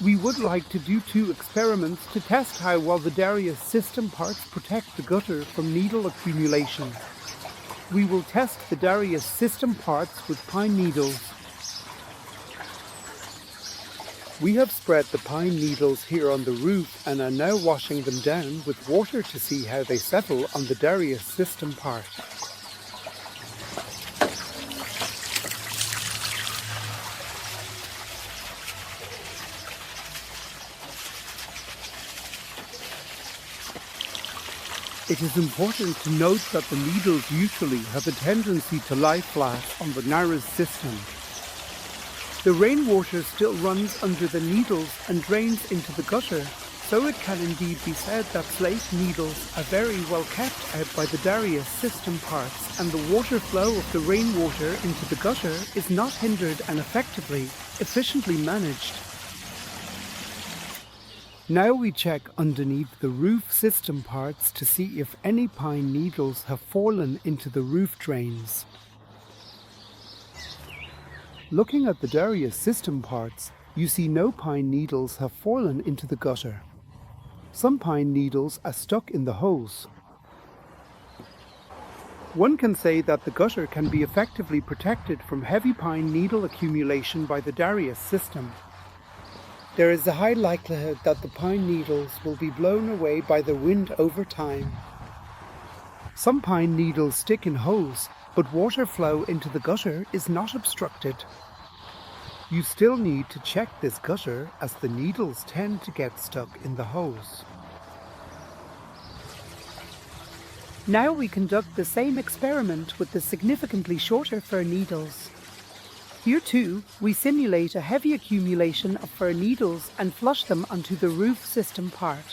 We would like to do 2 experiments to test how well the DaRi-System parts protect the gutter from needle accumulation. We will test the DaRi-System parts with pine needles. We have spread the pine needles here on the roof and are now washing them down with water to see how they settle on the DaRi-System part. It is important to note that the needles usually have a tendency to lie flat on the DaRi-System. The rainwater still runs under the needles and drains into the gutter, so it can indeed be said that slate needles are very well kept out by the DaRi-System parts, and the water flow of the rainwater into the gutter is not hindered and efficiently managed. Now we check underneath the roof system parts to see if any pine needles have fallen into the roof drains. Looking at the DaRi-System parts, you see no pine needles have fallen into the gutter. Some pine needles are stuck in the hose. One can say that the gutter can be effectively protected from heavy pine needle accumulation by the DaRi-System. There is a high likelihood that the pine needles will be blown away by the wind over time. Some pine needles stick in hose, but water flow into the gutter is not obstructed. You still need to check this gutter as the needles tend to get stuck in the hose. Now we conduct the same experiment with the significantly shorter fir needles. Here too, we simulate a heavy accumulation of fir needles and flush them onto the roof system part.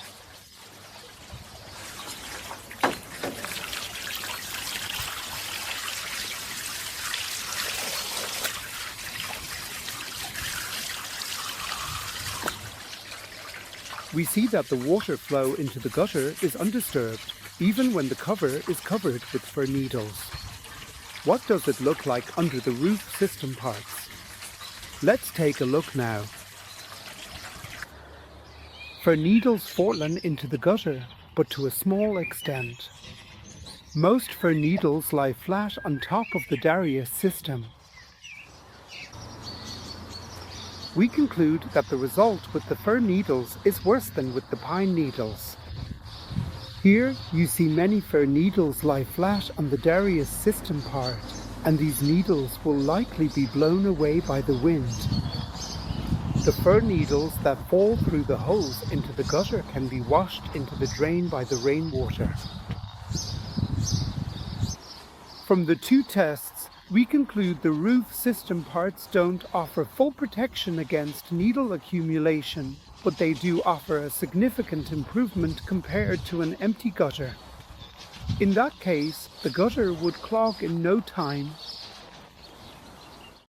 We see that the water flow into the gutter is undisturbed, even when the cover is covered with fir needles. What does it look like under the roof system parts? Let's take a look now. Fir needles fallen into the gutter, but to a small extent. Most fir needles lie flat on top of the DaRi-System. We conclude that the result with the fir needles is worse than with the pine needles. Here you see many fir needles lie flat on the DaRi-System part, and these needles will likely be blown away by the wind. The fir needles that fall through the hose into the gutter can be washed into the drain by the rainwater. From the 2 tests, we conclude the roof system parts don't offer full protection against needle accumulation, but they do offer a significant improvement compared to an empty gutter. In that case, the gutter would clog in no time,